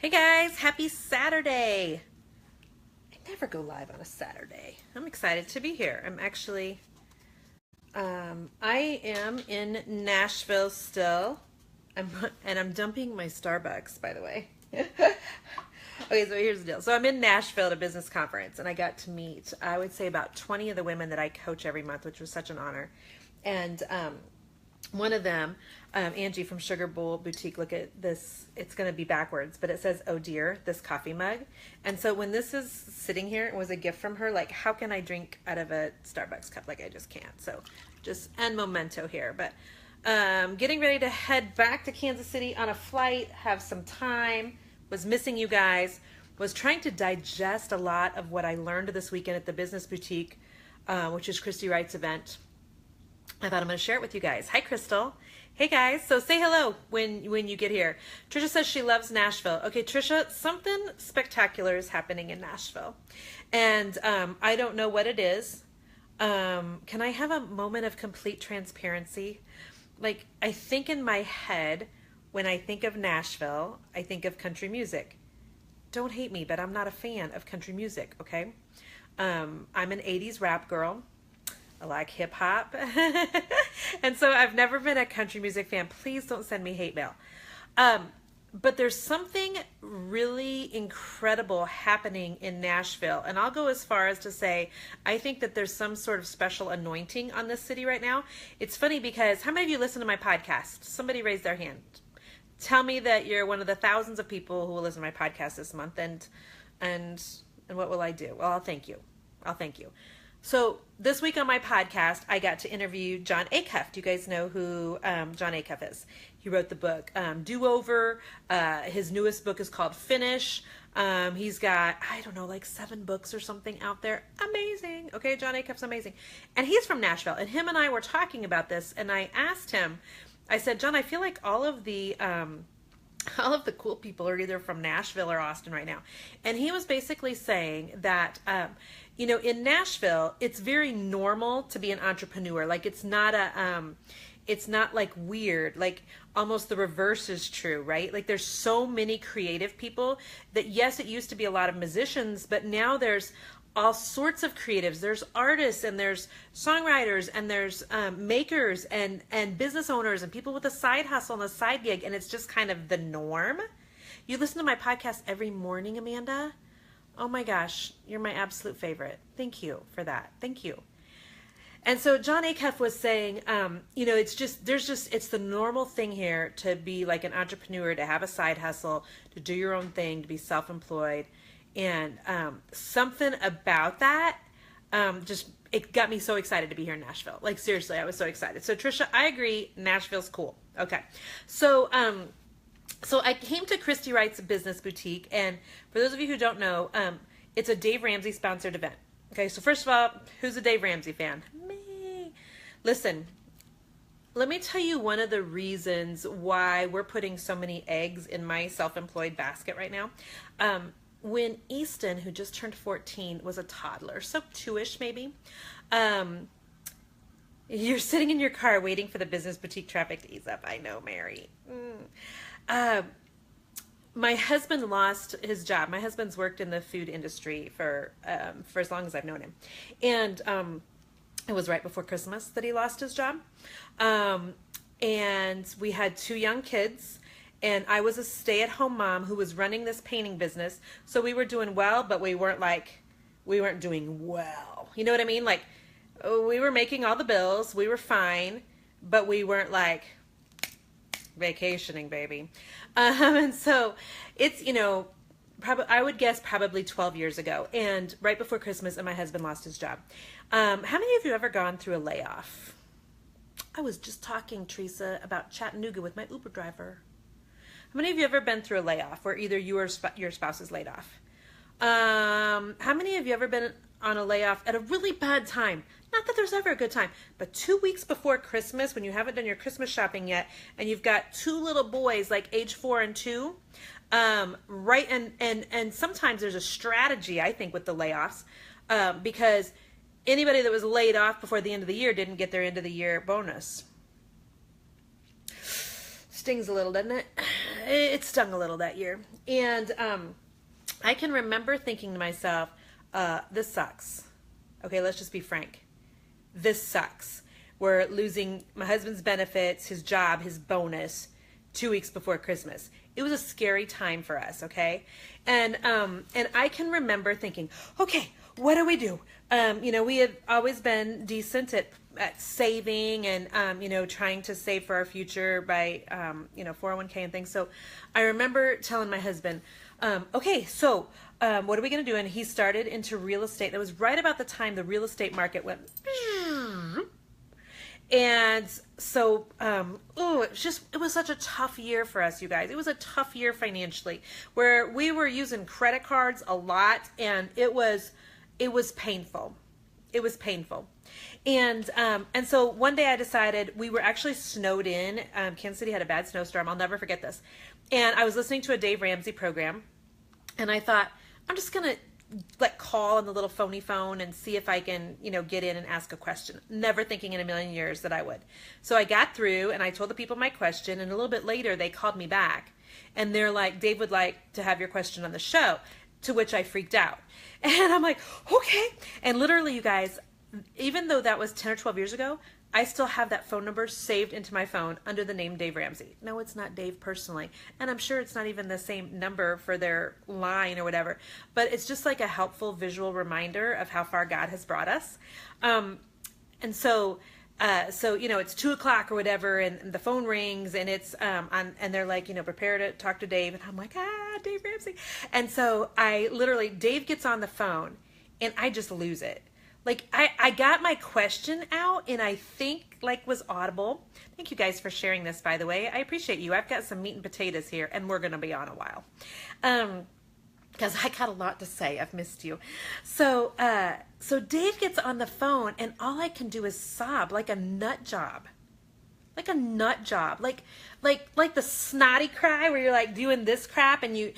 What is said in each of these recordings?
Hey guys, happy Saturday. I never go live on a Saturday. I'm excited to be here. I am in Nashville still. I'm dumping my Starbucks, by the way. Okay, so here's the deal. So I'm in Nashville at a business conference, and I got to meet, I would say, about 20 of the women that I coach every month, which was such an honor. And one of them, Angie from Sugar Bowl Boutique, look at this, it's going to be backwards, but it says, "Oh dear," this coffee mug. And so when this is sitting here, it was a gift from her. Like, how can I drink out of a Starbucks cup? Like, I just can't. So just end memento here. But getting ready to head back to Kansas City on a flight, have some time, was missing you guys, was trying to digest a lot of what I learned this weekend at the Business Boutique, which is Christy Wright's event. I thought I'm going to share it with you guys. Hi, Crystal. Hey, guys. So say hello when you get here. Trisha says she loves Nashville. Okay, Trisha, something spectacular is happening in Nashville. And I don't know what it is. Can I have a moment of complete transparency? Like, I think in my head, when I think of Nashville, I think of country music. Don't hate me, but I'm not a fan of country music, okay? I'm an 80s rap girl. I like hip hop. And so I've never been a country music fan. Please don't send me hate mail. But there's something really incredible happening in Nashville. And I'll go as far as to say, I think that there's some sort of special anointing on this city right now. It's funny because how many of you listen to my podcast? Somebody raise their hand. Tell me that you're one of the thousands of people who will listen to my podcast this month. And what will I do? Well, I'll thank you. I'll thank you. So this week on my podcast, I got to interview Jon Acuff. Do you guys know who Jon Acuff is? He wrote the book Do Over. His newest book is called Finish. He's got, I don't know, like 7 books or something out there. Amazing. Okay, Jon Acuff's amazing. And he's from Nashville. And him and I were talking about this. And I asked him, I said, Jon, I feel like all of the cool people are either from Nashville or Austin right now. And he was basically saying that, in Nashville, it's very normal to be an entrepreneur. Like, it's not like weird, like almost the reverse is true, right? Like, there's so many creative people that, yes, it used to be a lot of musicians, but now there's all sorts of creatives. There's artists and there's songwriters and there's makers and business owners and people with a side hustle and a side gig. And it's just kind of the norm. You listen to my podcast every morning, Amanda. Oh my gosh, you're my absolute favorite. Thank you for that. Thank you. And so Jon Acuff was saying, it's the normal thing here to be like an entrepreneur, to have a side hustle, to do your own thing, to be self-employed. And something about that, it got me so excited to be here in Nashville. Like, seriously, I was so excited. So Trisha, I agree. Nashville's cool. Okay. So I came to Christy Wright's Business Boutique. And for those of you who don't know, it's a Dave Ramsey sponsored event. Okay. So first of all, who's a Dave Ramsey fan? Me. Listen, let me tell you one of the reasons why we're putting so many eggs in my self-employed basket right now. When Easton, who just turned 14, was a toddler, so 2-ish maybe, you're sitting in your car waiting for the Business Boutique traffic to ease up. I know, Mary. My husband lost his job. My husband's worked in the food industry for as long as I've known him. And it was right before Christmas that he lost his job. And we had 2 young kids. And I was a stay-at-home mom who was running this painting business. So we were doing well, but we weren't doing well. You know what I mean? Like, we were making all the bills. We were fine, but we weren't like vacationing, baby. And so it's, I would guess probably 12 years ago. And right before Christmas, and my husband lost his job. How many of you ever gone through a layoff? I was just talking, Teresa, about Chattanooga with my Uber driver. How many of you ever been through a layoff where either you or your spouse is laid off? How many of you ever been on a layoff at a really bad time? Not that there's ever a good time, but 2 weeks before Christmas, when you haven't done your Christmas shopping yet, and you've got 2 little boys like age 4 and 2, right? And sometimes there's a strategy, I think, with the layoffs, because anybody that was laid off before the end of the year didn't get their end of the year bonus. Stings a little, doesn't it? it stung a little that year. And I can remember thinking to myself, this sucks. Okay, let's just be frank. This sucks. We're losing my husband's benefits, his job, his bonus 2 weeks before Christmas. It was a scary time for us, okay? And I can remember thinking, okay, what do we do? We have always been decent at saving and, trying to save for our future by, 401k and things. So I remember telling my husband, okay, so what are we going to do? And he started into real estate. That was right about the time the real estate market went. And so, it was such a tough year for us, you guys. It was a tough year financially where we were using credit cards a lot, and it was painful. It was painful. And so one day I decided, we were actually snowed in. Kansas City had a bad snowstorm. I'll never forget this. And I was listening to a Dave Ramsey program, and I thought, I'm just going to call on the little phony phone and see if I can, get in and ask a question. Never thinking in a million years that I would. So I got through and I told the people my question, and a little bit later they called me back and they're like, Dave would like to have your question on the show, to which I freaked out. And I'm like, okay. And literally, you guys, even though that was 10 or 12 years ago, I still have that phone number saved into my phone under the name Dave Ramsey. No, it's not Dave personally. And I'm sure it's not even the same number for their line or whatever. But it's just like a helpful visual reminder of how far God has brought us. So it's 2:00 or whatever, and the phone rings, and it's and they're like, prepare to talk to Dave. And I'm like, Dave Ramsey. And so Dave gets on the phone, and I just lose it. I got my question out, and I think was audible. Thank you guys for sharing this, by the way. I appreciate you. I've got some meat and potatoes here, and we're going to be on a while. Because I got a lot to say. I've missed you. So Dave gets on the phone, and all I can do is sob like a nut job. Like a nut job. Like the snotty cry where you're doing this crap, and you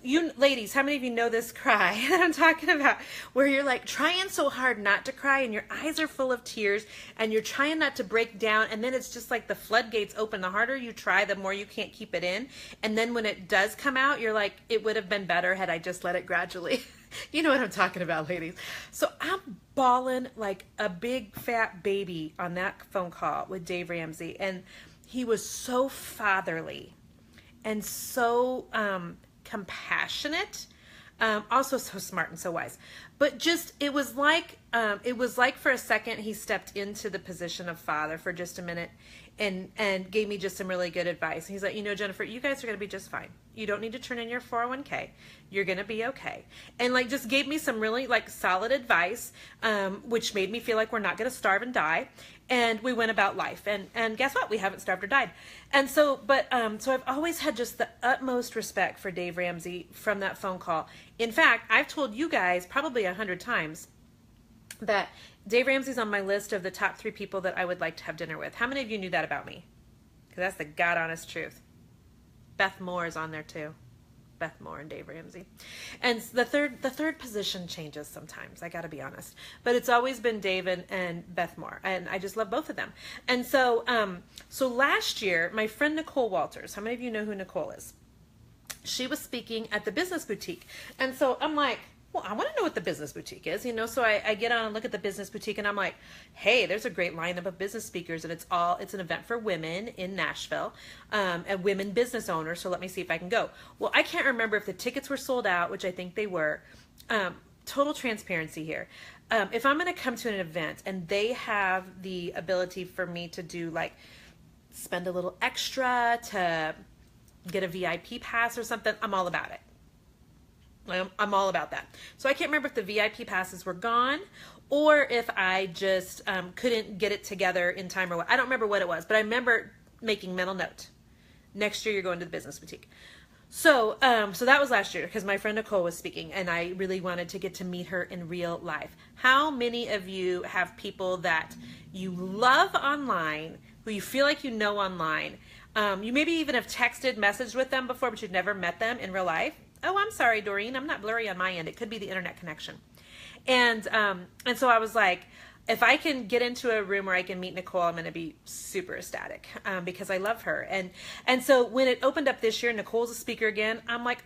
you ladies, how many of you know this cry that I'm talking about, where you're trying so hard not to cry, and your eyes are full of tears, and you're trying not to break down, and then it's just the floodgates open. The harder you try, the more you can't keep it in, and then when it does come out, you're like, it would have been better had I just let it gradually. You know what I'm talking about, ladies. So I'm bawling like a big fat baby on that phone call with Dave Ramsey, and he was so fatherly and so compassionate, also so smart and so wise. But just it was like for a second he stepped into the position of father for just a minute, and gave me just some really good advice. He's like, Jennifer, you guys are going to be just fine. You don't need to turn in your 401k. You're going to be okay. And just gave me some really solid advice, which made me feel like we're not going to starve and die. And we went about life. And guess what? We haven't starved or died. And so, so I've always had just the utmost respect for Dave Ramsey from that phone call. In fact, I've told you guys probably 100 times that Dave Ramsey's on my list of the top 3 people that I would like to have dinner with. How many of you knew that about me? Because that's the God honest truth. Beth Moore is on there too. Beth Moore and Dave Ramsey. And the third position changes sometimes, I gotta be honest. But it's always been Dave and Beth Moore. And I just love both of them. And so last year, my friend Nicole Walters, how many of you know who Nicole is? She was speaking at the Business Boutique. And so I'm like, well, I want to know what the Business Boutique is, so I get on and look at the Business Boutique, and I'm like, hey, there's a great lineup of business speakers, and it's an event for women in Nashville, and women business owners, so let me see if I can go. Well, I can't remember if the tickets were sold out, which I think they were. Total transparency here. If I'm going to come to an event and they have the ability for me to do spend a little extra to get a VIP pass or something, I'm all about it. I'm all about that. So I can't remember if the VIP passes were gone or if I just couldn't get it together in time or what. I don't remember what it was, but I remember making mental note. Next year you're going to the Business Boutique. So that was last year because my friend Nicole was speaking, and I really wanted to get to meet her in real life. How many of you have people that you love online, who you feel like you know online? You maybe even have texted, messaged with them before, but you've never met them in real life. Oh, I'm sorry, Doreen. I'm not blurry on my end. It could be the internet connection. And so I was like, if I can get into a room where I can meet Nicole, I'm going to be super ecstatic because I love her. And so when it opened up this year, Nicole's a speaker again. I'm like,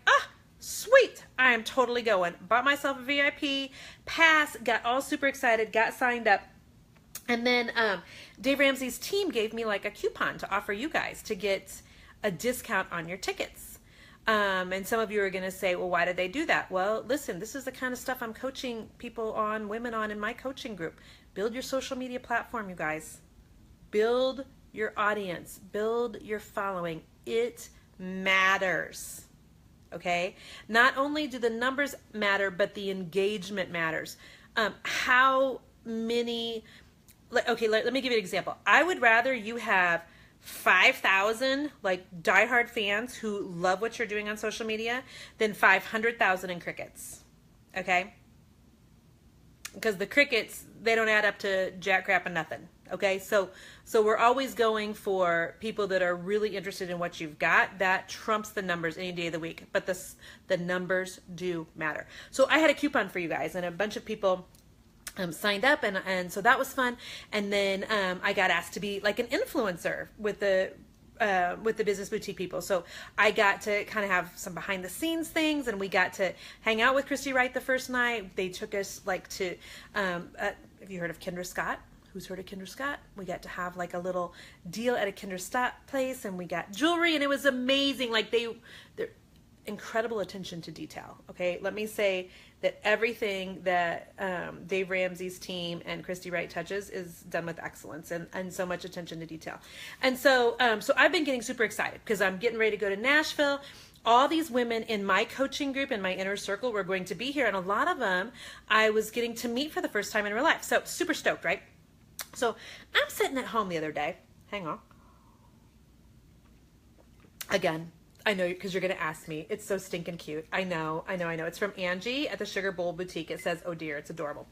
sweet. I am totally going. Bought myself a VIP pass, got all super excited, got signed up. And then Dave Ramsey's team gave me like a coupon to offer you guys to get a discount on your tickets. And some of you are going to say, well, why did they do that? Well, listen, this is the kind of stuff I'm coaching people on, women on in my coaching group. Build your social media platform, you guys. Build your audience. Build your following. It matters. Okay? Not only do the numbers matter, but the engagement matters. How many... Okay, let me give you an example. I would rather you have 5,000 like diehard fans who love what you're doing on social media than 500,000 in crickets. Okay? Because the crickets, they don't add up to jack crap and nothing. Okay? So we're always going for people that are really interested in what you've got. That trumps the numbers any day of the week. But the numbers do matter. So I had a coupon for you guys, and a bunch of people signed up, and so that was fun. And then I got asked to be like an influencer with the Business Boutique people. So I got to kind of have some behind the scenes things, and we got to hang out with Christy Wright the first night. They took us like to, have you heard of Kendra Scott? Who's heard of Kendra Scott? We got to have like a little deal at a Kendra Scott place, and we got jewelry, and it was amazing. Like they're incredible attention to detail. Okay, let me say that everything that Dave Ramsey's team and Christy Wright touches is done with excellence and so much attention to detail. And so I've been getting super excited because I'm getting ready to go to Nashville. All these women in my coaching group, in my inner circle, were going to be here, and a lot of them I was getting to meet for the first time in real life. So super stoked, right? So I'm sitting at home the other day. Hang on. Again, I know, because you're going to ask me. It's so stinking cute. I know. It's from Angie at the Sugar Bowl Boutique. It says, oh dear, it's adorable.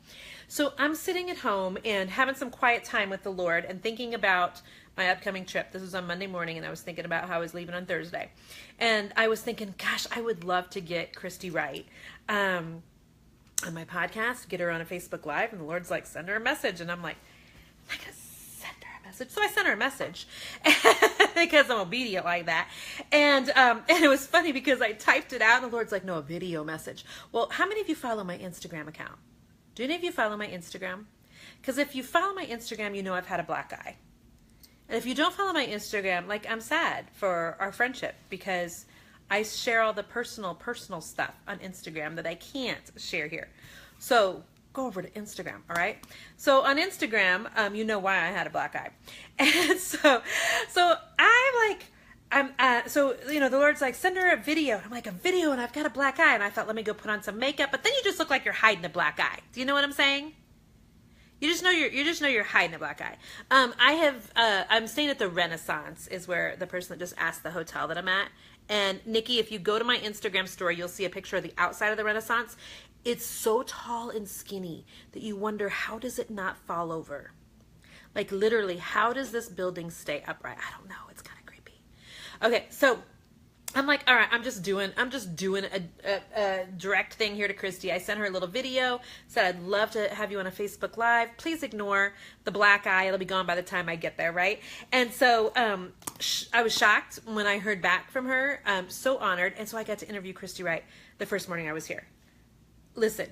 So I'm sitting at home and having some quiet time with the Lord and thinking about my upcoming trip. This was on Monday morning, and I was thinking about how I was leaving on Thursday. And I was thinking, gosh, I would love to get Christy Wright on my podcast, get her on a Facebook Live. And the Lord's like, send her a message. And I'm like, I gotta send her a message. So I sent her a message because I'm obedient like that. And it was funny because I typed it out, and the Lord's like, no, a video message. Well, how many of you follow my Instagram account? Do any of you follow my Instagram? Because if you follow my Instagram, you know I've had a black eye. And if you don't follow my Instagram, like, I'm sad for our friendship because I share all the personal stuff on Instagram that I can't share here. So go over to Instagram, all right? So on Instagram, you know why I had a black eye. And so the Lord's like, send her a video. I'm like, a video, and I've got a black eye. And I thought, let me go put on some makeup. But then you just look like you're hiding a black eye. Do you know what I'm saying? You just know you're hiding a black eye. I'm staying at the Renaissance, is where the person that just asked the hotel that I'm at. And Nikki, if you go to my Instagram story, you'll see a picture of the outside of the Renaissance. It's so tall and skinny that you wonder, how does it not fall over? Like, literally, how does this building stay upright? I don't know. It's kind of creepy. Okay, so I'm like, all right, I'm just doing a direct thing here to Christy. I sent her a little video, said I'd love to have you on a Facebook Live. Please ignore the black eye. It'll be gone by the time I get there, right? And so I was shocked when I heard back from her. So honored. And so I got to interview Christy Wright the first morning I was here. Listen,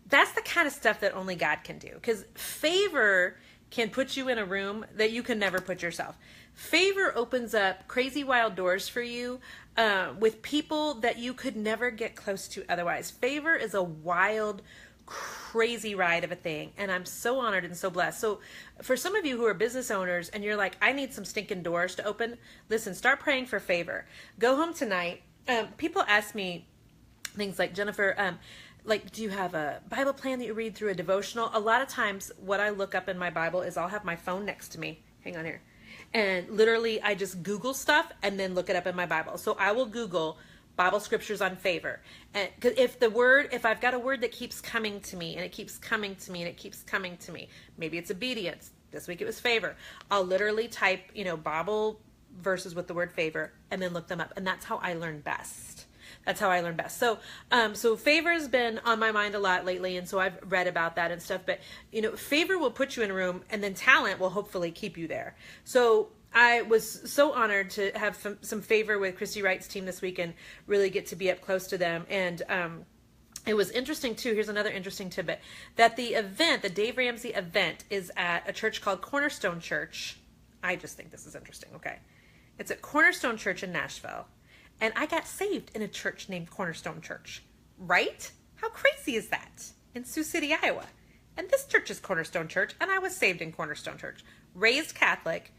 that's the kind of stuff that only God can do, because favor can put you in a room that you can never put yourself. Favor opens up crazy wild doors for you with people that you could never get close to otherwise. Favor is a wild, crazy ride of a thing, and I'm so honored and so blessed. So for some of you who are business owners and you're like, I need some stinking doors to open, listen, start praying for favor. Go home tonight. People ask me things like, Jennifer, like, do you have a Bible plan that you read through, a devotional? A lot of times what I look up in my Bible is I'll have my phone next to me. Hang on here. And literally I just Google stuff and then look it up in my Bible. So I will Google Bible scriptures on favor. And if I've got a word that keeps coming to me and it keeps coming to me and it keeps coming to me, maybe it's obedience. This week it was favor. I'll literally type, Bible verses with the word favor and then look them up. And that's how I learn best. That's how I learn best. So, so favor's been on my mind a lot lately, and so I've read about that and stuff. But favor will put you in a room, and then talent will hopefully keep you there. So I was so honored to have some favor with Christy Wright's team this week and really get to be up close to them. And it was interesting too. Here's another interesting tidbit: that the event, the Dave Ramsey event, is at a church called Cornerstone Church. I just think this is interesting. Okay, it's at Cornerstone Church in Nashville. And I got saved in a church named Cornerstone Church, right? How crazy is that? In Sioux City, Iowa. And this church is Cornerstone Church, and I was saved in Cornerstone Church. Raised Catholic,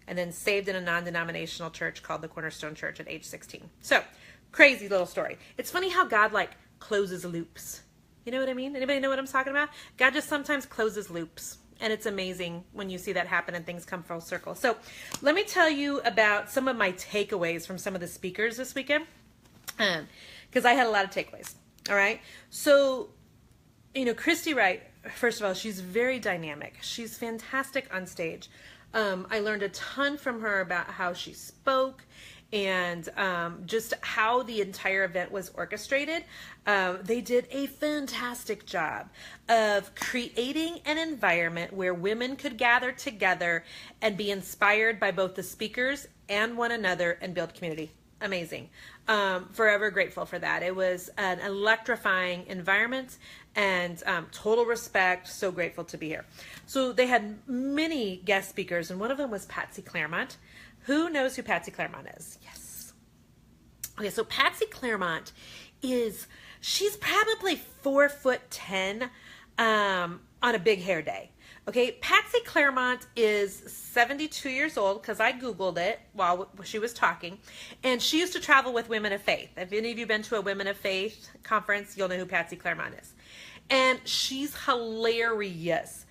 and then saved in a non-denominational church called the Cornerstone Church at age 16. So, crazy little story. It's funny how God, closes loops. You know what I mean? Anybody know what I'm talking about? God just sometimes closes loops. And it's amazing when you see that happen and things come full circle. So let me tell you about some of my takeaways from some of the speakers this weekend. Because I had a lot of takeaways. All right. So, Christy Wright, first of all, she's very dynamic. She's fantastic on stage. I learned a ton from her about how she spoke and just how the entire event was orchestrated. They did a fantastic job of creating an environment where women could gather together and be inspired by both the speakers and one another and build community. Amazing. Forever grateful for that. It was an electrifying environment and total respect. So grateful to be here. So they had many guest speakers, and one of them was Patsy Clairmont. Who knows who Patsy Clairmont is? Yes. Okay, so Patsy Clairmont she's probably 4'10" on a big hair day. Okay, Patsy Clairmont is 72 years old, because I Googled it while she was talking, and she used to travel with Women of Faith. If any of you have been to a Women of Faith conference, you'll know who Patsy Clairmont is. And she's hilarious.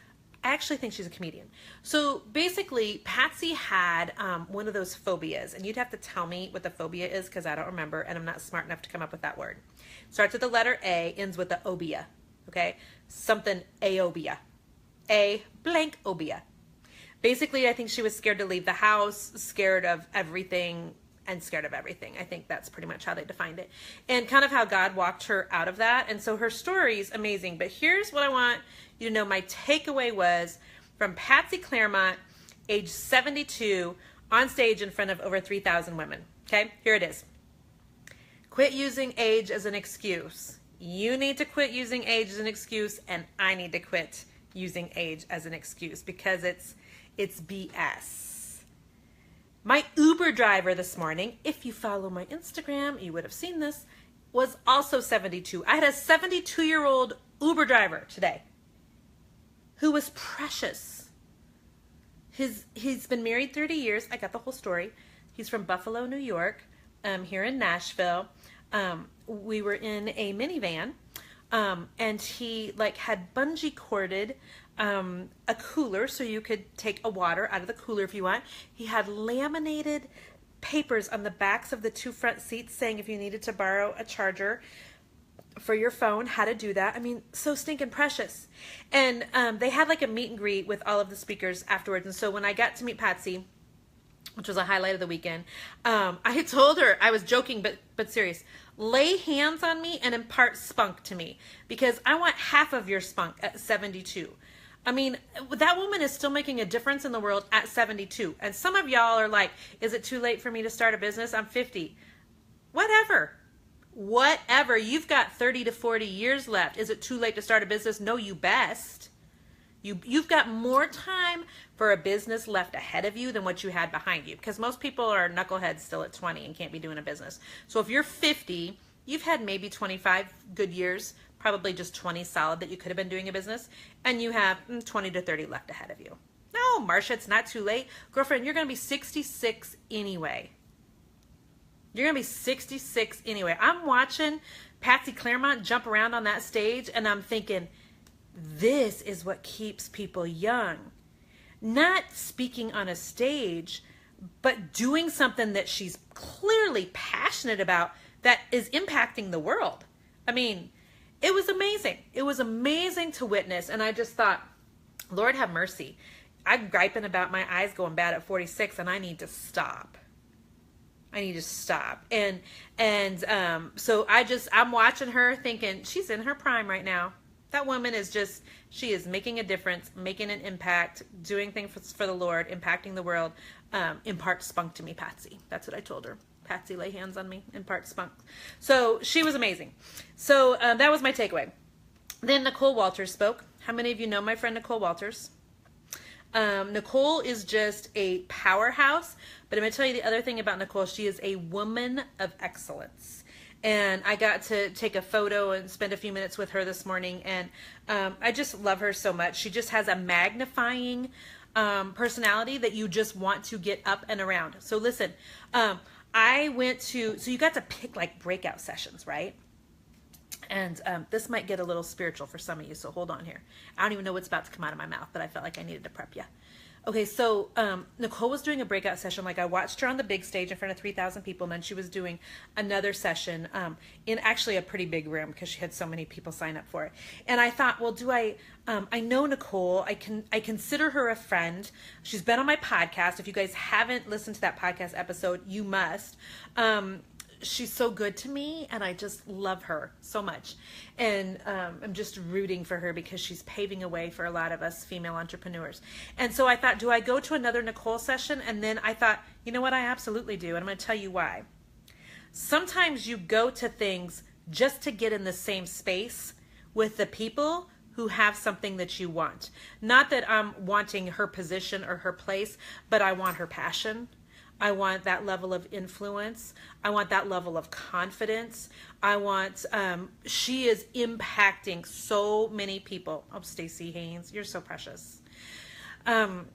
I actually think she's a comedian. So basically, Patsy had one of those phobias, and you'd have to tell me what the phobia is because I don't remember, and I'm not smart enough to come up with that word. Starts with the letter A, ends with the obia, okay? Something aobia. A blank obia. Basically, I think she was scared to leave the house, scared of everything, and scared of everything. I think that's pretty much how they defined it. And kind of how God walked her out of that. And so her story is amazing. But here's what I want you to know my takeaway was from Patsy Clairmont, age 72, on stage in front of over 3,000 women. Okay, here it is. Quit using age as an excuse. You need to quit using age as an excuse, and I need to quit using age as an excuse because it's BS. My Uber driver this morning, if you follow my Instagram, you would have seen this, was also 72. I had a 72-year-old Uber driver today who was precious. He's been married 30 years. I got the whole story. He's from Buffalo, New York, here in Nashville. We were in a minivan, and he had bungee corded a cooler so you could take a water out of the cooler if you want. He had laminated papers on the backs of the two front seats saying if you needed to borrow a charger for your phone, how to do that. I mean, so stinking precious. And they had a meet and greet with all of the speakers afterwards. And so when I got to meet Patsy, which was a highlight of the weekend, I told her, I was joking but serious, lay hands on me and impart spunk to me because I want half of your spunk at 72. I mean, that woman is still making a difference in the world at 72. And some of y'all are like, is it too late for me to start a business? I'm 50. Whatever. You've got 30 to 40 years left. Is it too late to start a business? No, you best. You've got more time for a business left ahead of you than what you had behind you, because most people are knuckleheads still at 20 and can't be doing a business. So if you're 50, you've had maybe 25 good years, probably just 20 solid that you could have been doing a business, and you have 20 to 30 left ahead of you. No, Marcia, it's not too late. Girlfriend, you're going to be 66 anyway. You're going to be 66 anyway. I'm watching Patsy Clairmont jump around on that stage, and I'm thinking, this is what keeps people young. Not speaking on a stage, but doing something that she's clearly passionate about that is impacting the world. I mean, it was amazing. It was amazing to witness, and I just thought, Lord have mercy. I'm griping about my eyes going bad at 46, and I need to stop. I need to stop. So I'm watching her thinking, she's in her prime right now. That woman she is making a difference, making an impact, doing things for the Lord, impacting the world. Impart spunk to me, Patsy. That's what I told her. Patsy, lay hands on me, impart spunk. So she was amazing. So that was my takeaway. Then Nicole Walters spoke. How many of you know my friend Nicole Walters? Nicole is just a powerhouse, but I'm going to tell you the other thing about Nicole. She is a woman of excellence. And I got to take a photo and spend a few minutes with her this morning. And I just love her so much. She just has a magnifying personality that you just want to get up and around. So listen, so you got to pick like breakout sessions, right? And this might get a little spiritual for some of you, so hold on here. I don't even know what's about to come out of my mouth, but I felt like I needed to prep you. Okay, so Nicole was doing a breakout session. Like, I watched her on the big stage in front of 3,000 people, and then she was doing another session in actually a pretty big room because she had so many people sign up for it. And I thought, well, I know Nicole. I consider her a friend. She's been on my podcast. If you guys haven't listened to that podcast episode, you must. She's so good to me, and I just love her so much. And I'm just rooting for her because she's paving a way for a lot of us female entrepreneurs. And so I thought, do I go to another Nicole session? And then I thought, you know what? I absolutely do. And I'm going to tell you why. Sometimes you go to things just to get in the same space with the people who have something that you want. Not that I'm wanting her position or her place, but I want her passion. I want that level of influence. I want that level of confidence. She is impacting so many people. Oh, Stacey Haynes, you're so precious. And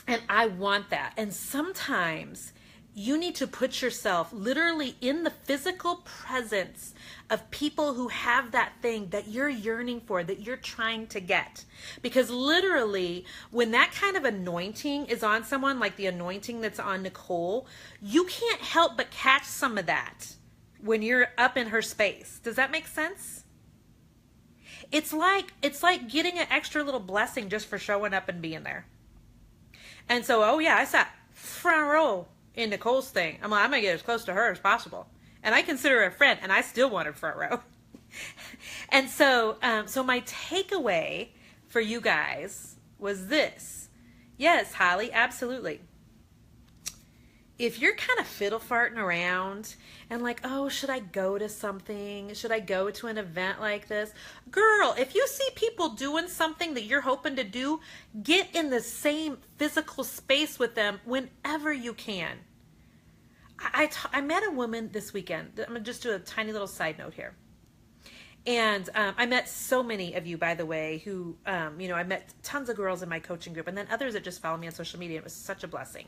I want that. And sometimes you need to put yourself literally in the physical presence of people who have that thing that you're yearning for, that you're trying to get. Because literally, when that kind of anointing is on someone, like the anointing that's on Nicole, you can't help but catch some of that when you're up in her space. Does that make sense? It's like getting an extra little blessing just for showing up and being there. And so, oh yeah, I sat front row in Nicole's thing. I'm going to get as close to her as possible. And I consider her a friend, and I still wanted front row. And so my takeaway for you guys was this. Yes, Holly, absolutely. If you're kind of fiddle farting around and like, oh, should I go to something? Should I go to an event like this? Girl, if you see people doing something that you're hoping to do, get in the same physical space with them whenever you can. I met a woman this weekend. I'm going to just do a tiny little side note here. And I met so many of you, by the way, who, I met tons of girls in my coaching group, and then others that just follow me on social media. It was such a blessing.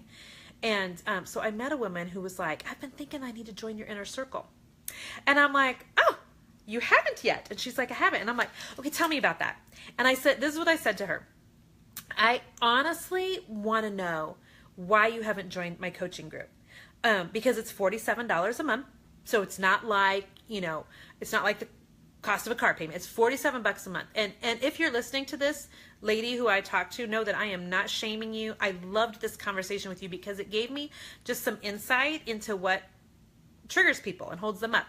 And so I met a woman who was like, I've been thinking I need to join your inner circle. And I'm like, oh, you haven't yet? And she's like, I haven't. And I'm like, okay, tell me about that. And I said, this is what I said to her. I honestly want to know why you haven't joined my coaching group. Because it's $47 a month. So it's not like, it's not like the cost of a car payment. It's $47 a month. And if you're listening to this, lady who I talked to, know that I am not shaming you. I loved this conversation with you because it gave me just some insight into what triggers people and holds them up.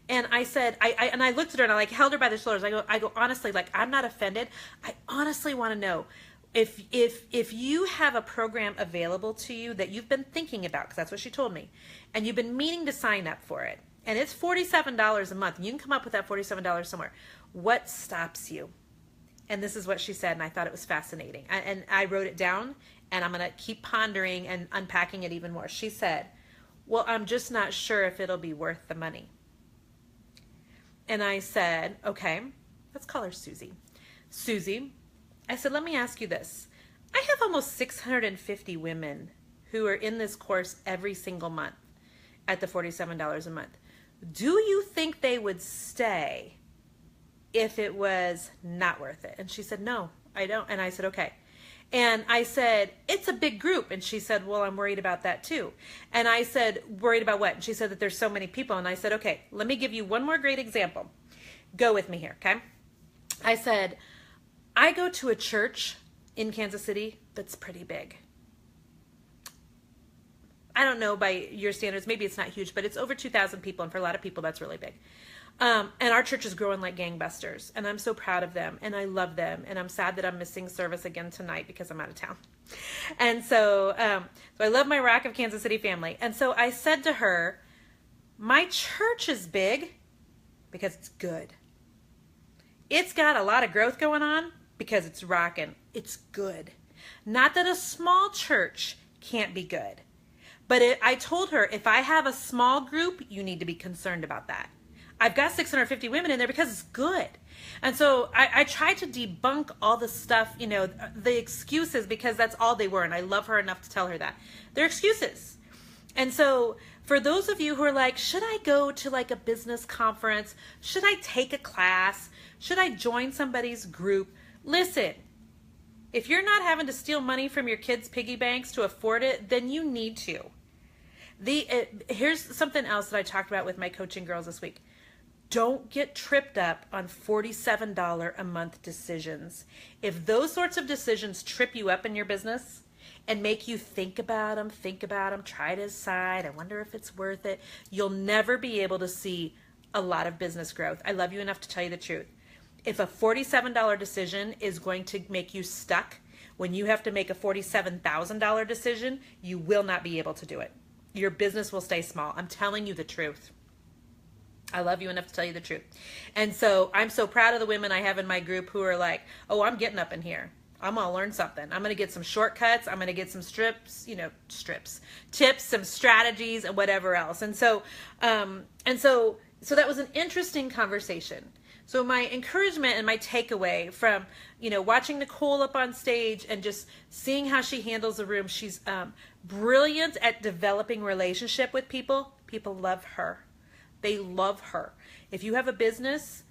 And I said, I looked at her and I held her by the shoulders. I go, honestly, I'm not offended. I honestly want to know if you have a program available to you that you've been thinking about, because that's what she told me, and you've been meaning to sign up for it, and it's $47 a month, and you can come up with that $47 somewhere, what stops you? And this is what she said, and I thought it was fascinating. And I wrote it down, and I'm going to keep pondering and unpacking it even more. She said, well, I'm just not sure if it'll be worth the money. And I said, okay, let's call her Susie. Susie, I said, let me ask you this. I have almost 650 women who are in this course every single month at the $47 a month. Do you think they would stay if it was not worth it? And she said, no, I don't. And I said, okay. And I said, it's a big group. And she said, well, I'm worried about that too. And I said, worried about what? And she said that there's so many people. And I said, okay, let me give you one more great example. Go with me here, okay? I said, I go to a church in Kansas City that's pretty big. I don't know by your standards, maybe it's not huge, but it's over 2,000 people. And for a lot of people, that's really big. And our church is growing like gangbusters. And I'm so proud of them. And I love them. And I'm sad that I'm missing service again tonight because I'm out of town. And so I love my Rock of Kansas City family. And so I said to her, my church is big because it's good. It's got a lot of growth going on because it's rocking. It's good. Not that a small church can't be good. But I told her, if I have a small group, you need to be concerned about that. I've got 650 women in there because it's good. And so I tried to debunk all the stuff, you know, the excuses, because that's all they were. And I love her enough to tell her that. They're excuses. And so for those of you who are like, should I go to like a business conference? Should I take a class? Should I join somebody's group? Listen, if you're not having to steal money from your kids' piggy banks to afford it, then you need to. Here's something else that I talked about with my coaching girls this week. Don't get tripped up on $47 a month decisions. If those sorts of decisions trip you up in your business and make you think about them, try to decide, I wonder if it's worth it, you'll never be able to see a lot of business growth. I love you enough to tell you the truth. If a $47 decision is going to make you stuck when you have to make a $47,000 decision, you will not be able to do it. Your business will stay small. I'm telling you the truth. I love you enough to tell you the truth. And so I'm so proud of the women I have in my group who are like, oh, I'm getting up in here. I'm going to learn something. I'm going to get some shortcuts. I'm going to get some tips, some strategies, and whatever else. And so that was an interesting conversation. So my encouragement and my takeaway from, you know, watching Nicole up on stage and just seeing how she handles the room, she's brilliant at developing relationship with people. People love her. They love her. If you have a business,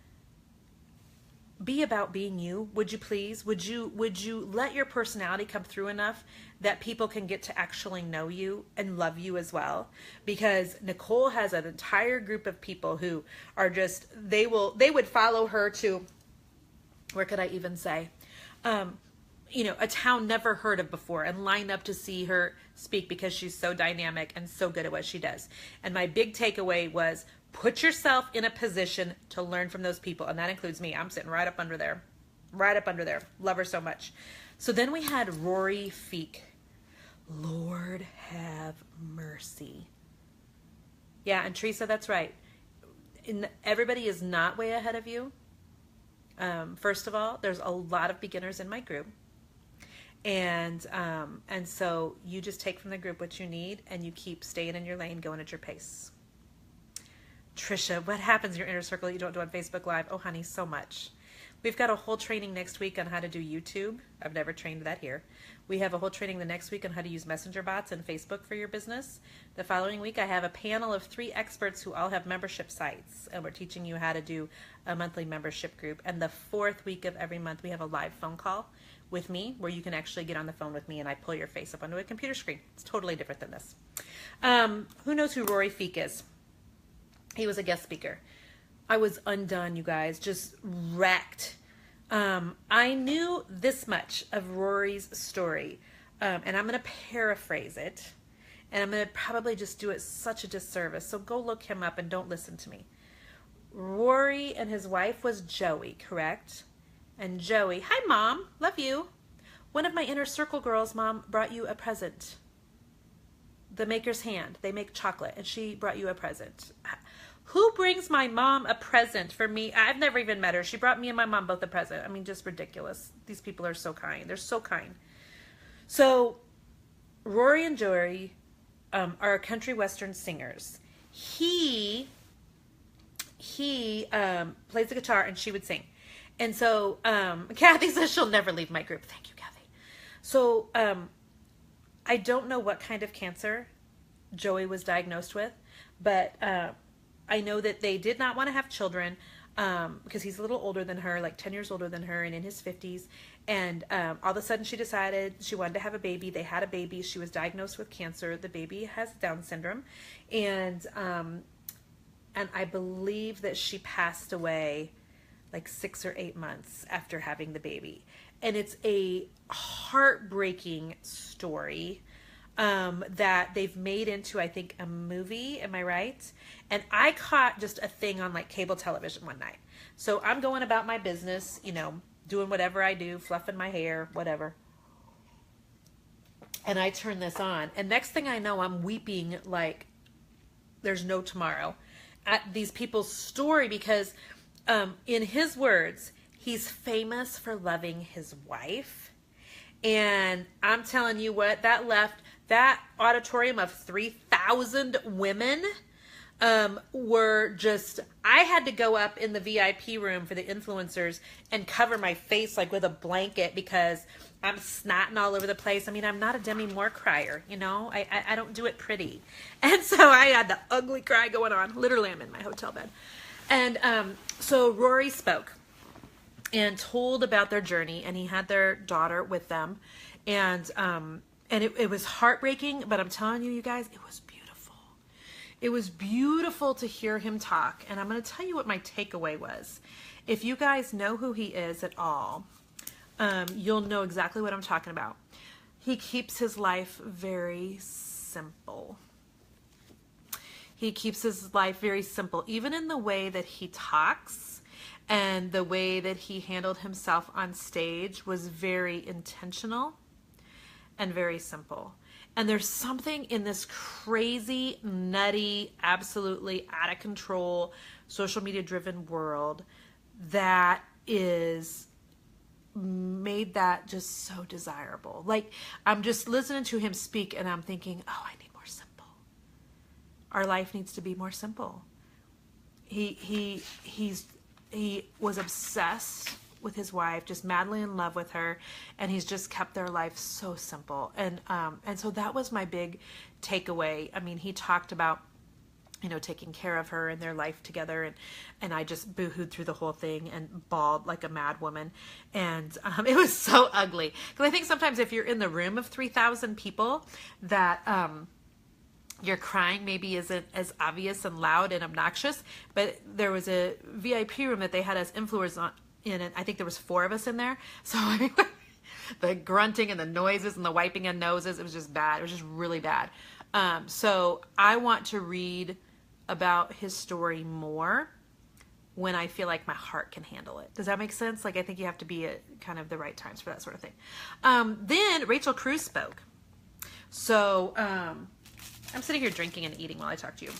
be about being you. Would you please? Would you let your personality come through enough that people can get to actually know you and love you as well? Because Nicole has an entire group of people who are just, they would follow her to, where could I even say? You know, a town never heard of before, and line up to see her speak because she's so dynamic and so good at what she does. And my big takeaway was, put yourself in a position to learn from those people. And that includes me. I'm sitting right up under there. Love her so much. So then we had Rory Feek. Lord have mercy. Yeah, and Teresa, that's right. Everybody is not way ahead of you. First of all, there's a lot of beginners in my group. And so you just take from the group what you need, and you keep staying in your lane, going at your pace. Trisha, what happens in your inner circle that you don't do on Facebook Live? Oh, honey, so much. We've got a whole training next week on how to do YouTube. I've never trained that here. We have a whole training the next week on how to use messenger bots and Facebook for your business. The following week, I have a panel of 3 experts who all have membership sites, and we're teaching you how to do a monthly membership group. And the 4th week of every month, we have a live phone call with me where you can actually get on the phone with me and I pull your face up onto a computer screen. It's totally different than this. Who knows who Rory Feek is? He was a guest speaker. I was undone, you guys, just wrecked. I knew this much of Rory's story, and I'm going to paraphrase it, and I'm going to probably just do it such a disservice. So go look him up and don't listen to me. Rory and his wife was Joey, correct? And Joey, hi, Mom, love you. One of my inner circle girls, Mom, brought you a present. The Maker's Hand. They make chocolate, and she brought you a present. Who brings my mom a present for me? I've never even met her. She brought me and my mom both a present. I mean, just ridiculous. These people are so kind. They're so kind. So Rory and Jory are country western singers. He plays the guitar and she would sing. And so Kathy says she'll never leave my group. Thank you, Kathy. So I don't know what kind of cancer Joey was diagnosed with, but I know that they did not want to have children because he's a little older than her, like 10 years older than her, and in his 50s. And all of a sudden she decided she wanted to have a baby. They had a baby. She was diagnosed with cancer. The baby has Down syndrome. And I believe that she passed away like 6 or 8 months after having the baby. And it's a heartbreaking story. that they've made into, I think, a movie. Am I right? And I caught just a thing on like cable television one night. So I'm going about my business, you know, doing whatever I do, fluffing my hair, whatever. And I turn this on. And next thing I know, I'm weeping like there's no tomorrow at these people's story because in his words, he's famous for loving his wife. And I'm telling you what, that left that auditorium of 3,000 women were just, I had to go up in the VIP room for the influencers and cover my face like with a blanket because I'm snotting all over the place. I mean, I'm not a Demi Moore crier, you know, I don't do it pretty. And so I had the ugly cry going on. Literally, I'm in my hotel bed. And so Rory spoke and told about their journey, and he had their daughter with them. And it was heartbreaking, but I'm telling you, you guys, it was beautiful. It was beautiful to hear him talk. And I'm going to tell you what my takeaway was. If you guys know who he is at all, you'll know exactly what I'm talking about. He keeps his life very simple. He keeps his life very simple, even in the way that he talks and the way that he handled himself on stage was very intentional and very simple. And there's something in this crazy, nutty, absolutely out of control, social media driven world that is made that just so desirable. Like, I'm just listening to him speak and I'm thinking, oh, I need more simple. Our life needs to be more simple. He was obsessed with his wife, just madly in love with her, and he's just kept their life so simple. And so that was my big takeaway. I mean, he talked about, you know, taking care of her and their life together, and I just boohooed through the whole thing and bawled like a mad woman. And it was so ugly. Because I think sometimes if you're in the room of 3,000 people, that your crying maybe isn't as obvious and loud and obnoxious. But there was a VIP room that they had us influencers in it. I think there was 4 of us in there. So I mean, the grunting and the noises and the wiping of noses, it was just bad. It was just really bad. So I want to read about his story more when I feel like my heart can handle it. Does that make sense? Like, I think you have to be at kind of the right times for that sort of thing. Then Rachel Cruz spoke. So I'm sitting here drinking and eating while I talk to you.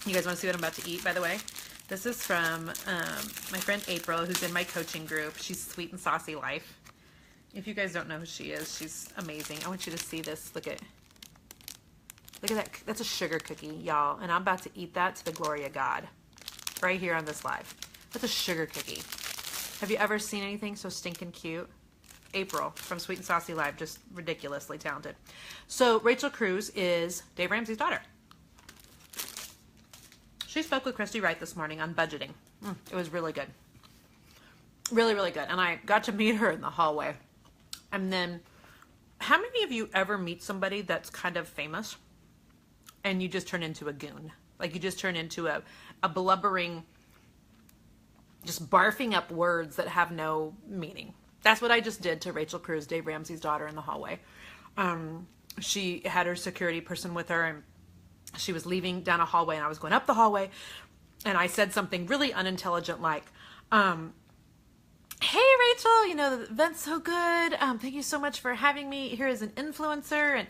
You guys want to see what I'm about to eat, by the way? This is from my friend April, who's in my coaching group. She's Sweet and Saucy Life. If you guys don't know who she is, she's amazing. I want you to see this. Look at that. That's a sugar cookie, y'all. And I'm about to eat that to the glory of God. Right here on this live. That's a sugar cookie. Have you ever seen anything so stinking cute? April from Sweet and Saucy Live, just ridiculously talented. So Rachel Cruz is Dave Ramsey's daughter. She spoke with Christy Wright this morning on budgeting. It was really good. Really, really good. And I got to meet her in the hallway. And then, how many of you ever meet somebody that's kind of famous and you just turn into a goon? Like, you just turn into a blubbering, just barfing up words that have no meaning. That's what I just did to Rachel Cruz, Dave Ramsey's daughter, in the hallway. She had her security person with her, and she was leaving down a hallway, and I was going up the hallway, and I said something really unintelligent like, hey, Rachel, you know, the event's so good. Thank you so much for having me here as an influencer.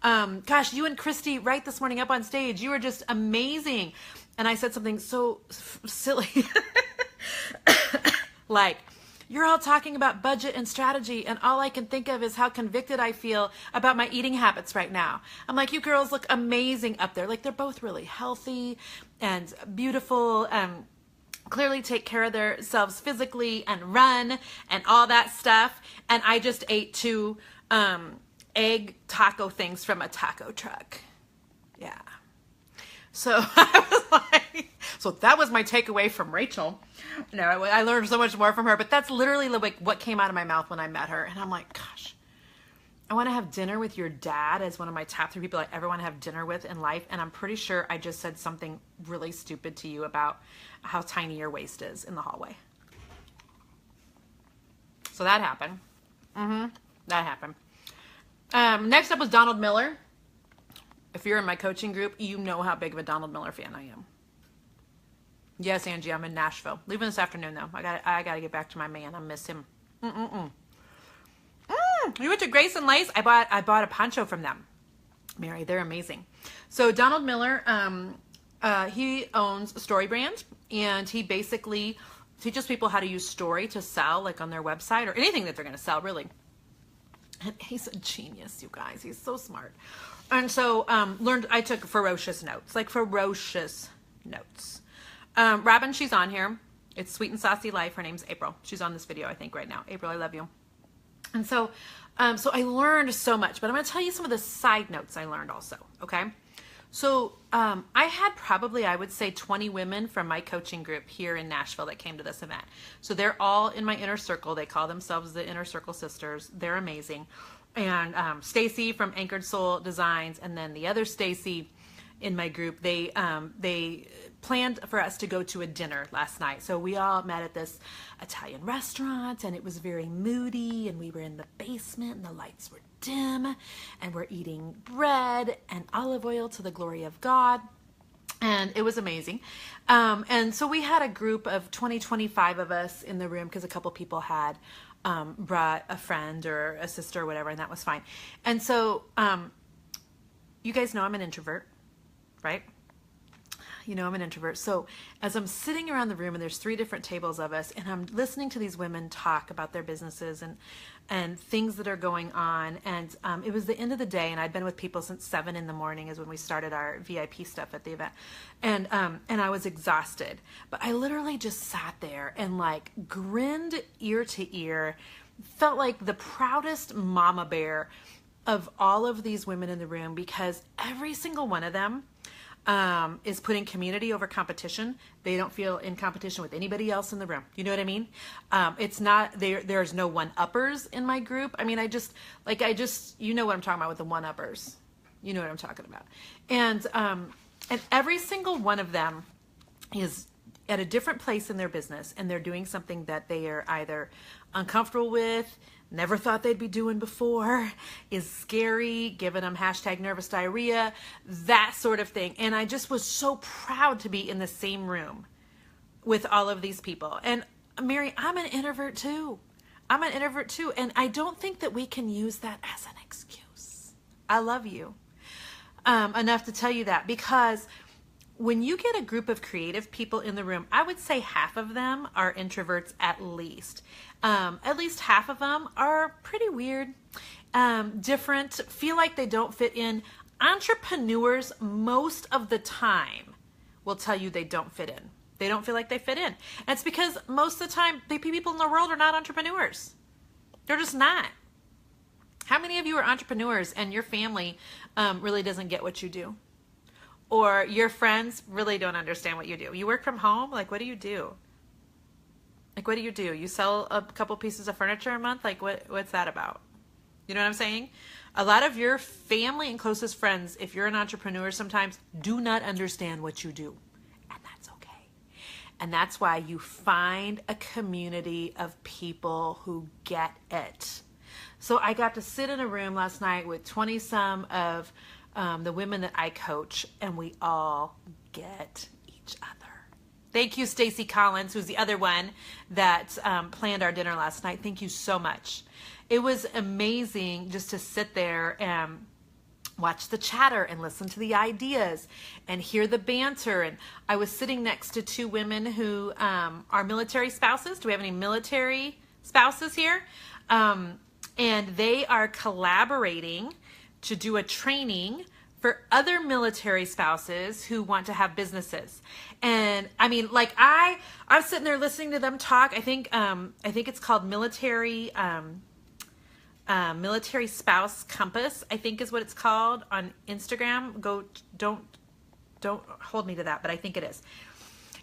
And gosh, you and Christy Wright this morning up on stage, you were just amazing. And I said something so silly. Like, you're all talking about budget and strategy, and all I can think of is how convicted I feel about my eating habits right now. I'm like, you girls look amazing up there. Like, they're both really healthy and beautiful, clearly take care of themselves physically and run and all that stuff. And I just ate 2 egg taco things from a taco truck. Yeah. So I was like, so that was my takeaway from Rachel. No, I learned so much more from her, but that's literally like what came out of my mouth when I met her. And I'm like, gosh, I want to have dinner with your dad as one of my top 3 people I ever want to have dinner with in life. And I'm pretty sure I just said something really stupid to you about how tiny your waist is in the hallway. So that happened. That happened. Next up was Donald Miller. If you're in my coaching group, you know how big of a Donald Miller fan I am. Yes, Angie, I'm in Nashville. Leaving this afternoon, though. I got to get back to my man. I miss him. You went to Grace and Lace? I bought a poncho from them. Mary, they're amazing. So Donald Miller, he owns Story Brand, and he basically teaches people how to use story to sell, like on their website or anything that they're going to sell, really. And he's a genius, you guys. He's so smart. And so I took ferocious notes, like ferocious notes. Robin, she's on here. It's Sweet and Saucy Life. Her name's April. She's on this video, I think, right now. April, I love you. And so, so I learned so much, but I'm going to tell you some of the side notes I learned also. Okay. So, I had probably, I would say 20 women from my coaching group here in Nashville that came to this event. So they're all in my inner circle. They call themselves the Inner Circle Sisters. They're amazing. And, Stacy from Anchored Soul Designs, and then the other Stacy in my group, they planned for us to go to a dinner last night. So we all met at this Italian restaurant, and it was very moody, and we were in the basement, and the lights were dim, and we're eating bread and olive oil to the glory of God. And it was amazing. And so we had a group of 25 of us in the room, because a couple people had brought a friend or a sister or whatever, and that was fine. And so you guys know I'm an introvert, right? You know I'm an introvert. So as I'm sitting around the room, and there's 3 different tables of us, and I'm listening to these women talk about their businesses and things that are going on. And it was the end of the day, and I'd been with people since 7 in the morning is when we started our VIP stuff at the event. And I was exhausted, but I literally just sat there and like grinned ear to ear, felt like the proudest mama bear of all of these women in the room, because every single one of them is putting community over competition. They don't feel in competition with anybody else in the room. You know what I mean? It's not, there's no one-uppers in my group. I mean, you know what I'm talking about with the one-uppers. You know what I'm talking about. And every single one of them is at a different place in their business, and they're doing something that they are either uncomfortable with, never thought they'd be doing before, is scary, giving them #nervous diarrhea, that sort of thing. And I just was so proud to be in the same room with all of these people. And Mary, I'm an introvert too. And I don't think that we can use that as an excuse. I love you enough to tell you that, because when you get a group of creative people in the room, I would say half of them are introverts at least. At least half of them are pretty weird, different, feel like they don't fit in. Entrepreneurs most of the time will tell you they don't fit in. They don't feel like they fit in. And it's because most of the time, the people in the world are not entrepreneurs. They're just not. How many of you are entrepreneurs and your family really doesn't get what you do? Or your friends really don't understand what you do? You work from home? Like, what do you do? Like, what do? You sell a couple pieces of furniture a month? Like, what's that about? You know what I'm saying? A lot of your family and closest friends, if you're an entrepreneur, sometimes do not understand what you do. And that's okay. And that's why you find a community of people who get it. So I got to sit in a room last night with 20-some of the women that I coach, and we all get each other. Thank you, Stacy Collins, who's the other one that planned our dinner last night. Thank you so much. It was amazing just to sit there and watch the chatter and listen to the ideas and hear the banter. And I was sitting next to 2 women who are military spouses. Do we have any military spouses here? And they are collaborating to do a training for other military spouses who want to have businesses. And I mean, like I'm sitting there listening to them talk. I think it's called military spouse compass, I think is what it's called on Instagram. Don't hold me to that, but I think it is.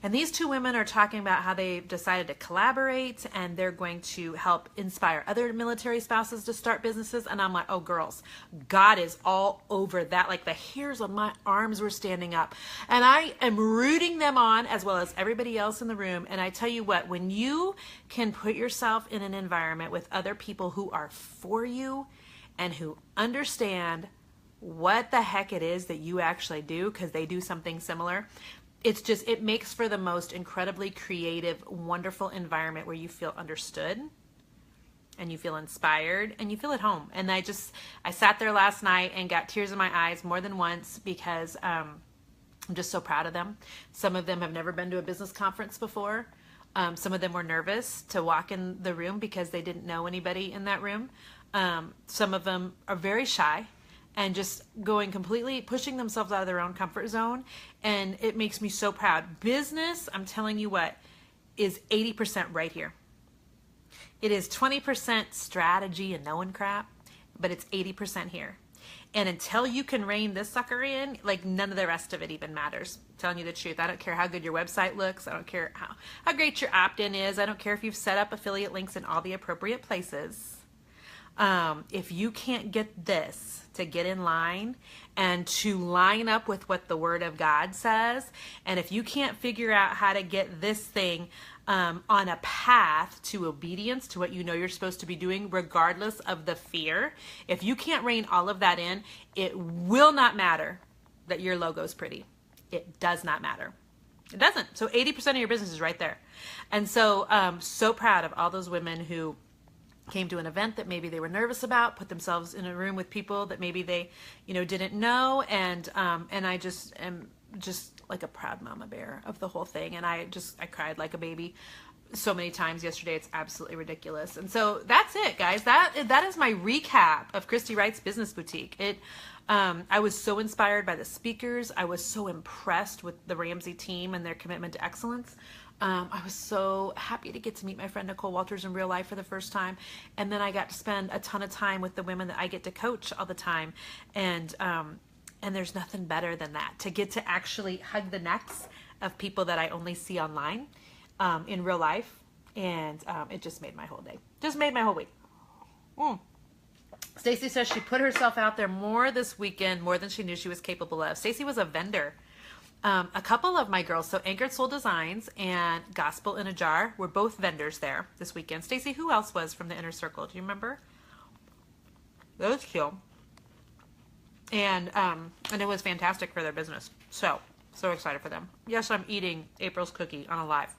And these 2 women are talking about how they've decided to collaborate, and they're going to help inspire other military spouses to start businesses. And I'm like, oh, girls, God is all over that. Like the hairs on my arms were standing up. And I am rooting them on, as well as everybody else in the room. And I tell you what, when you can put yourself in an environment with other people who are for you and who understand what the heck it is that you actually do, because they do something similar. It's just, it makes for the most incredibly creative, wonderful environment where you feel understood and you feel inspired and you feel at home. And I sat there last night and got tears in my eyes more than once because I'm just so proud of them. Some of them have never been to a business conference before. Some of them were nervous to walk in the room because they didn't know anybody in that room. Some of them are very shy and just pushing themselves out of their own comfort zone. And it makes me so proud. Business, I'm telling you what, is 80% right here. It is 20% strategy and knowing crap, but it's 80% here. And until you can rein this sucker in, like, none of the rest of it even matters. I'm telling you the truth. I don't care how good your website looks. I don't care how great your opt-in is. I don't care if you've set up affiliate links in all the appropriate places. If you can't get this to get in line and to line up with what the Word of God says, and if you can't figure out how to get this thing on a path to obedience, to what you know you're supposed to be doing, regardless of the fear, if you can't rein all of that in, it will not matter that your logo's pretty. It does not matter. It doesn't. So 80% of your business is right there. And so so proud of all those women who came to an event that maybe they were nervous about, put themselves in a room with people that maybe they, didn't know. And I just am just like a proud mama bear of the whole thing. And I cried like a baby so many times yesterday. It's absolutely ridiculous. And so that's it, guys. That is my recap of Christy Wright's Business Boutique. I was so inspired by the speakers. I was so impressed with the Ramsey team and their commitment to excellence. I was so happy to get to meet my friend Nicole Walters in real life for the first time. And then I got to spend a ton of time with the women that I get to coach all the time. And there's nothing better than that, to get to actually hug the necks of people that I only see online in real life. And it just made my whole day. Just made my whole week. Stacy says she put herself out there more this weekend, more than she knew she was capable of. Stacy was a vendor. A couple of my girls, so Anchored Soul Designs and Gospel in a Jar, were both vendors there this weekend. Stacy, who else was from the inner circle? Do you remember? Those two. And it was fantastic for their business. So excited for them. Yes, I'm eating April's cookie on a live.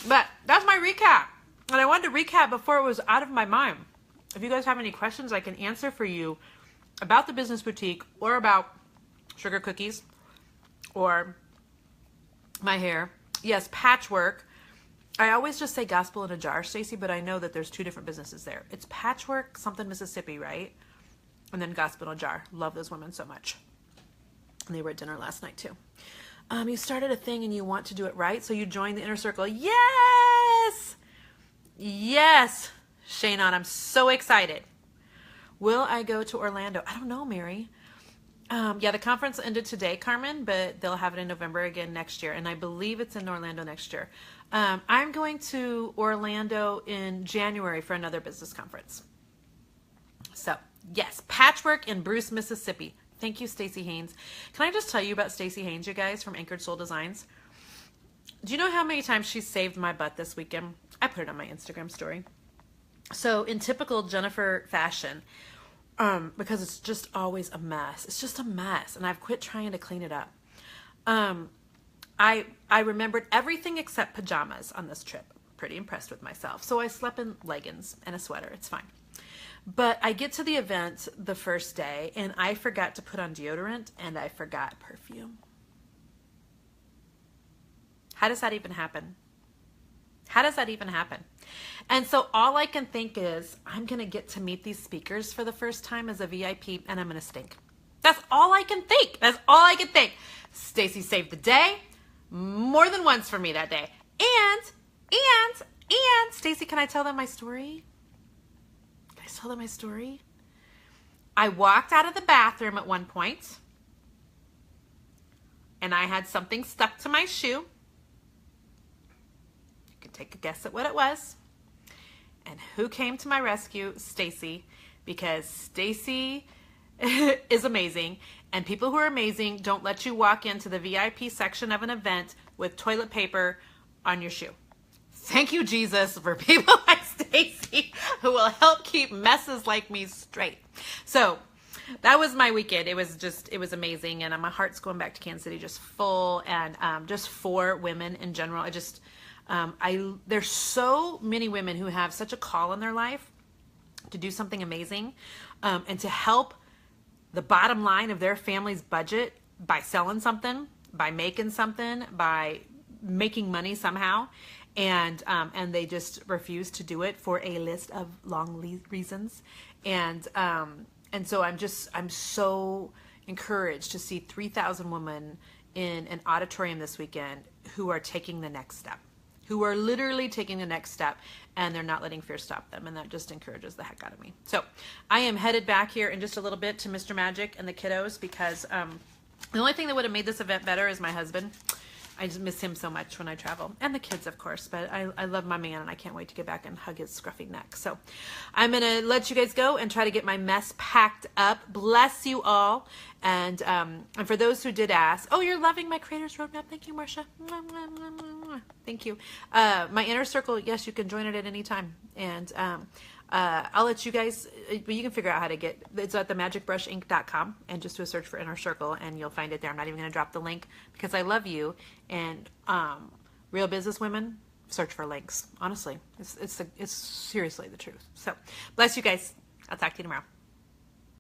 But that's my recap. And I wanted to recap before it was out of my mind. If you guys have any questions I can answer for you about the Business Boutique or about sugar cookies or my hair. Yes, Patchwork. I always just say Gospel in a Jar, Stacy, but I know that there's two different businesses there. It's Patchwork, something Mississippi, right? And then Gospel in a Jar. Love those women so much. And they were at dinner last night too. You started a thing and you want to do it right, so you joined the inner circle. Yes! Yes, Shaynon, I'm so excited. Will I go to Orlando? I don't know, Mary. Yeah, the conference ended today, Carmen, but they'll have it in November again next year. And I believe it's in Orlando next year. I'm going to Orlando in January for another business conference. So, yes, Patchwork in Bruce, Mississippi. Thank you, Stacey Haynes. Can I just tell you about Stacey Haynes, you guys, from Anchored Soul Designs? Do you know how many times she saved my butt this weekend? I put it on my Instagram story. So, in typical Jennifer fashion, because it's just always a mess. It's just a mess, and I've quit trying to clean it up. I remembered everything except pajamas on this trip. Pretty impressed with myself. So I slept in leggings and a sweater. It's fine. But I get to the event the first day, and I forgot to put on deodorant, and I forgot perfume. How does that even happen? How does that even happen? And so all I can think is, I'm going to get to meet these speakers for the first time as a VIP, and I'm going to stink. That's all I can think. That's all I can think. Stacy saved the day more than once for me that day. And Stacy, can I tell them my story? Can I tell them my story? I walked out of the bathroom at one point, and I had something stuck to my shoe. You can take a guess at what it was. And who came to my rescue? Stacy, because Stacy is amazing, and people who are amazing don't let you walk into the VIP section of an event with toilet paper on your shoe. Thank you, Jesus, for people like Stacy who will help keep messes like me straight. So that was my weekend. It was amazing. And my heart's going back to Kansas City just full, and just for women in general. There's so many women who have such a call in their life to do something amazing, and to help the bottom line of their family's budget by selling something, by making something, by making money somehow. And they just refuse to do it for a list of long reasons. And so I'm so encouraged to see 3,000 women in an auditorium this weekend who are taking the next step, who are literally taking the next step, and they're not letting fear stop them. And that just encourages the heck out of me. So I am headed back here in just a little bit to Mr. Magic and the kiddos, because the only thing that would have made this event better is my husband. I just miss him so much when I travel, and the kids, of course, but I love my man, and I can't wait to get back and hug his scruffy neck. So I'm going to let you guys go and try to get my mess packed up. Bless you all. And for those who did ask, oh, you're loving my Creators Roadmap. Thank you, Marcia. Thank you. My inner circle, yes, you can join it at any time. And I'll let you guys, but you can figure out how to get, it's at themagicbrushinc.com, and just do a search for Inner Circle and you'll find it there. I'm not even going to drop the link because I love you. And real business women, search for links. Honestly, it's seriously the truth. So bless you guys. I'll talk to you tomorrow.